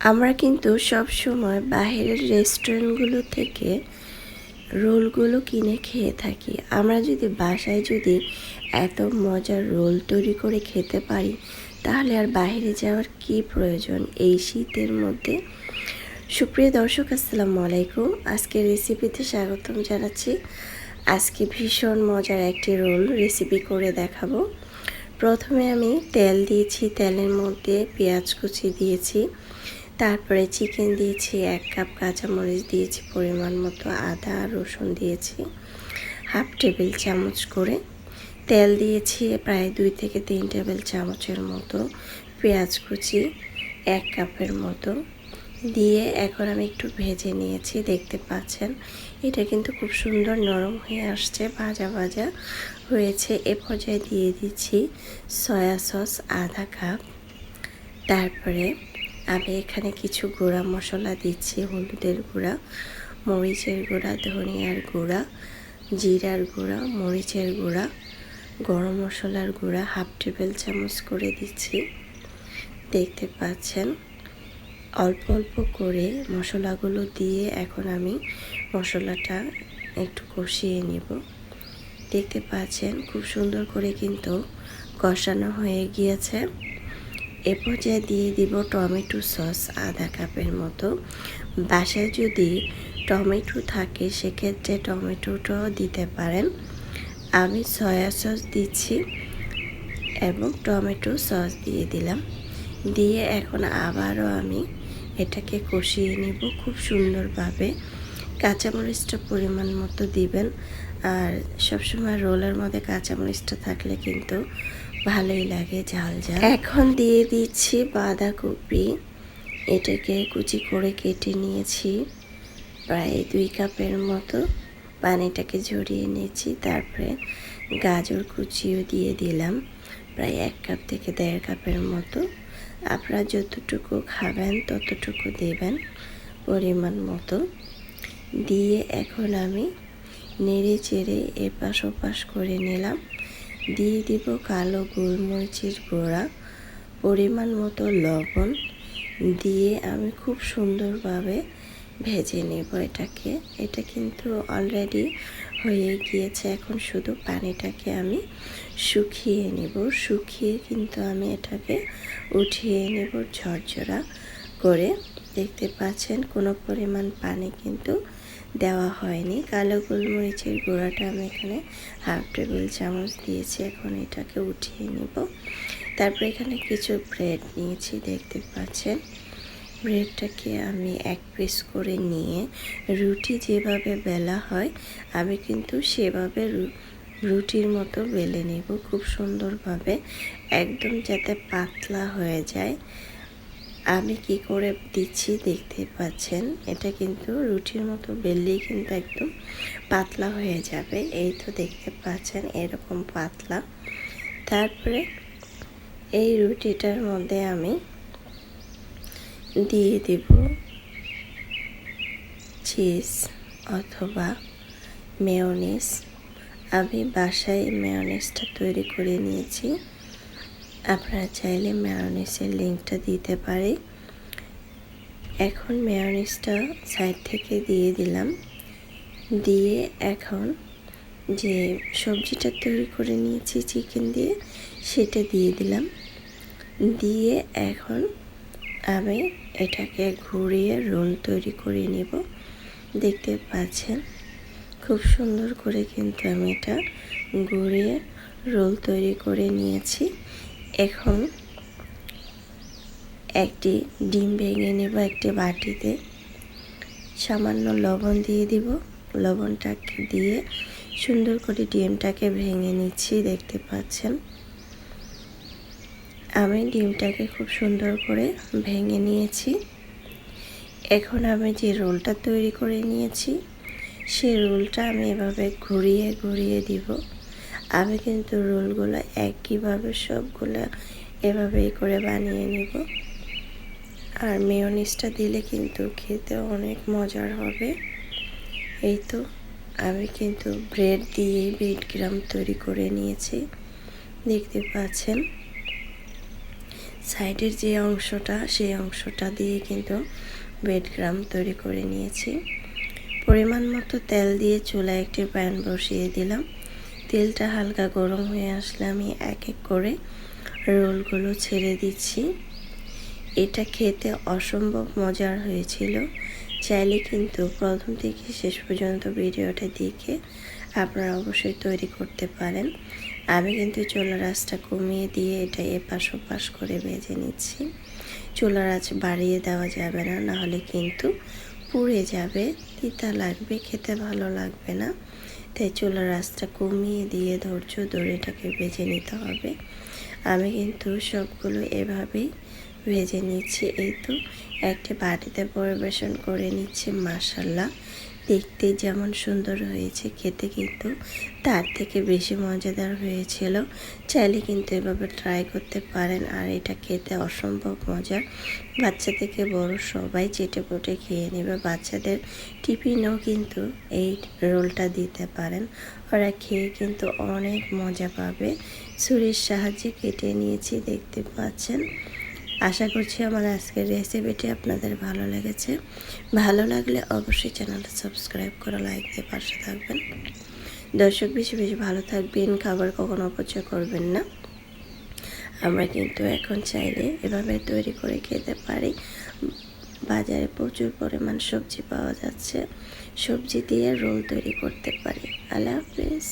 আমরা কিন্তু সব সময় বাইরের রেস্টুরেন্টগুলো থেকে রোলগুলো কিনে খেয়ে থাকি। আমরা যদি বাসায় এত মজার রোল তৈরি করে খেতে পারি, তাহলে আর বাইরে যাওয়ার কি প্রয়োজন এই শীতের মধ্যে। সুপ্রিয় দর্শক, আসসালামু আলাইকুম। আজকের রেসিপিতে স্বাগতম জানাচ্ছি। আজকে ভীষণ মজার একটি রোল রেসিপি করে দেখাবো। প্রথমে আমি তেল দিয়েছি, তেলের মধ্যে পেঁয়াজ কুচি দিয়েছি, তারপরে চিকেন দিয়েছি, 1 কাপ কাঁচামরিচ দিয়েছি, পরিমাণ মতো আদা রসুন দিয়েছি, হাফ টেবিল চামচ করে তেল দিয়েছি, প্রায় 2 থেকে 3 টেবিল চামচের মতো পেঁয়াজ কুচি 1 কাপের মতো দিয়ে এখন আমি একটু ভেজে নিয়েছি। দেখতে পাচ্ছেন এটা কিন্তু খুব সুন্দর নরম হয়ে আসছে, ভাজা ভাজা হয়েছে। এ পর্যায়ে দিয়ে দিচ্ছি সয়া সস আধা কাপ। তারপরে আমি এখানে কিছু গুঁড়া মশলা দিচ্ছি, হলুদের গুঁড়া, মরিচের গুঁড়া, ধনিয়ার গুঁড়া, জিরার গুঁড়া, মরিচের গুঁড়া, গরম মশলার গুঁড়া হাফ টেবিল চামচ করে দিচ্ছি। দেখতে পাচ্ছেন অল্প অল্প করে মশলাগুলো দিয়ে এখন আমি মশলাটা একটু কষিয়ে নেব। দেখতে পাচ্ছেন খুব সুন্দর করে কিন্তু কষানো হয়ে গিয়েছে। এ পর্যায়ে দিয়ে দিব টমেটো সস আধা কাপের মতো। বাসায় যদি টমেটো থাকে সেক্ষেত্রে টমেটোটাও দিতে পারেন। আমি সয়া সস দিচ্ছি এবং টমেটো সস দিয়ে দিলাম। দিয়ে এখন আবারও আমি এটাকে কষিয়ে নিব খুব সুন্দরভাবে। কাঁচামরিচটা পরিমাণ মতো দিবেন, আর সবসময় রোলের মধ্যে কাঁচামরিচটা থাকলে কিন্তু ভালোই লাগে ঝাল ঝাল। এখন দিয়ে দিচ্ছি বাঁধাকপি, এটাকে কুচি করে কেটে নিয়েছি, প্রায় 2 কাপের মতো পানিটাকে ঝরিয়ে নিয়েছি। তারপরে গাজর কুচিও দিয়ে দিলাম, প্রায় 1 কাপ থেকে 1.5 কাপের মতো। আপনারা যতটুকু খাবেন ততটুকু দেবেন পরিমাণ মতো। দিয়ে এখন আমি নেড়ে চেড়ে এপাশ ওপাশ করে নিলাম। দিয়ে দিব কালো গোলমরিচের গুঁড়া, পরিমাণ মতো লবণ দিয়ে আমি খুব সুন্দরভাবে ভেজে নেব এটাকে। এটা কিন্তু অলরেডি হয়ে গিয়েছে, এখন শুধু পানিটাকে আমি শুকিয়ে নেব। শুকিয়ে কিন্তু আমি এটাকে উঠিয়ে নেব ঝরঝরা করে। দেখতে পাচ্ছেন কোনো পরিমাণ পানি কিন্তু দেওয়া হয়নি। কালো গোলমরিচের গুঁড়াটা আমি এখানে হাফ টেবিল চামচ দিয়েছি। এখন এটাকে উঠিয়ে নেব। তারপর এখানে কিছু ব্রেড নিয়েছি, দেখতে পাচ্ছেন ব্রেডটাকে আমি 1 পিস করে নিয়ে রুটি যেভাবে বেলা হয় আমি কিন্তু সেভাবে রুটির মতো বেলে নেব খুব সুন্দরভাবে, একদম যাতে পাতলা হয়ে যায়। আমি কি করে দিচ্ছি দেখতে পাচ্ছেন, এটা কিন্তু রুটির মতো বেললেই কিন্তু একদম পাতলা হয়ে যাবে। এই তো দেখতে পাচ্ছেন এরকম পাতলা। তারপরে এই রুটিটার মধ্যে আমি দিয়ে দেব চিজ অথবা মেয়োনিজ। আমি বাসায় মেয়োনিজটা তৈরি করে নিয়েছি, আপনারা চাইলে মেয়োনিজের লিঙ্কটা দিতে পারি। এখন মেয়োনিজটা সাইড থেকে দিয়ে দিলাম। দিয়ে এখন যে সবজিটা তৈরি করে নিয়েছি চিকেন দিয়ে সেটা দিয়ে দিলাম। দিয়ে এখন আমি এটাকে ঘুরিয়ে রোল তৈরি করে নেব। দেখতে পাচ্ছেন খুব সুন্দর করে কিন্তু আমি এটা ঘুরিয়ে রোল তৈরি করে নিয়েছি। এখন একটি ডিম ভেঙে নেব একটি বাটিতে, সামান্য লবণ দিয়ে দিব। লবণটাকে দিয়ে সুন্দর করে ডিমটাকে ভেঙে নিচ্ছি। দেখতে পাচ্ছেন আমি ডিমটাকে খুব সুন্দর করে ভেঙে নিয়েছি। এখন আমি যে রোলটা তৈরি করে নিয়েছি সেই রোলটা আমি এভাবে ঘুরিয়ে ঘুরিয়ে দিব। আমি কিন্তু রোলগুলো একইভাবে সবগুলো এভাবেই করে বানিয়ে নেব। আর মেয়োনিজটা দিলে কিন্তু খেতে অনেক মজার হবে। এই তো আমি কিন্তু ব্রেড দিয়ে ব্রেড ক্রাম্ব তৈরি করে নিয়েছি, দেখতে পাচ্ছেন। সাইডের যে অংশটা সেই অংশটা দিয়ে কিন্তু ব্রেড ক্রাম্ব তৈরি করে নিয়েছি। পরিমাণ মতো তেল দিয়ে চুলায় একটি প্যান বসিয়ে দিলাম। তেলটা হালকা গরম হয়ে আসলে আমি এক এক করে রোলগুলো ছেড়ে দিচ্ছি। এটা খেতে অসম্ভব মজার হয়েছিল। চাইলে কিন্তু প্রথম থেকে শেষ পর্যন্ত ভিডিওটা দেখে আপনারা অবশ্যই তৈরি করতে পারেন। আমি কিন্তু চুলার আঁচটা কমিয়ে দিয়ে এটা এপাশ ওপাশ করে ভেজে নিচ্ছি। চুলার আঁচ বাড়িয়ে দেওয়া যাবে না, নাহলে কিন্তু পুড়ে যাবে, তিতা লাগবে, খেতে ভালো লাগবে না। তাই চুলার আঁচটা কমিয়ে দিয়ে ধৈর্য ধরে এটাকে ভেজে নিতে হবে। আমি কিন্তু সবগুলো এভাবেই ভেজে নিচ্ছি। এই তো একটা বাটিতে পরিবেশন করে নিচ্ছি। মাশাআল্লাহ, দেখতে যেমন সুন্দর হয়েছে, খেতে কিন্তু তার থেকে বেশি মজাদার হয়েছিল। চাইলে কিন্তু এভাবে ট্রাই করতে পারেন, আর এটা খেতে অসম্ভব মজার। বাচ্চা থেকে বড় সবাই চেটেপুটে খেয়ে নেবে। বাচ্চাদের টিফিনেও কিন্তু এই রোলটা দিতে পারেন, ওরা খেয়ে কিন্তু অনেক মজা পাবে। ছুরির সাহায্যে কেটে নিয়েছি, দেখতে পাচ্ছেন। আশা করছি আমার আজকের রেসিপিটি আপনাদের ভালো লেগেছে। ভালো লাগলে অবশ্যই চ্যানেলটা সাবস্ক্রাইব করে লাইক দিয়ে পাশে থাকবেন। দর্শক, বেশি বেশি ভালো থাকবেন, খাবার কখনো অপচয় করবেন না। আমরা কিন্তু এখন চাইলে এভাবে তৈরি করে খেতে পারি। বাজারে প্রচুর পরিমাণ সবজি পাওয়া যাচ্ছে, সবজি দিয়ে রোল তৈরি করতে পারি। আল্লাহ হাফেজ।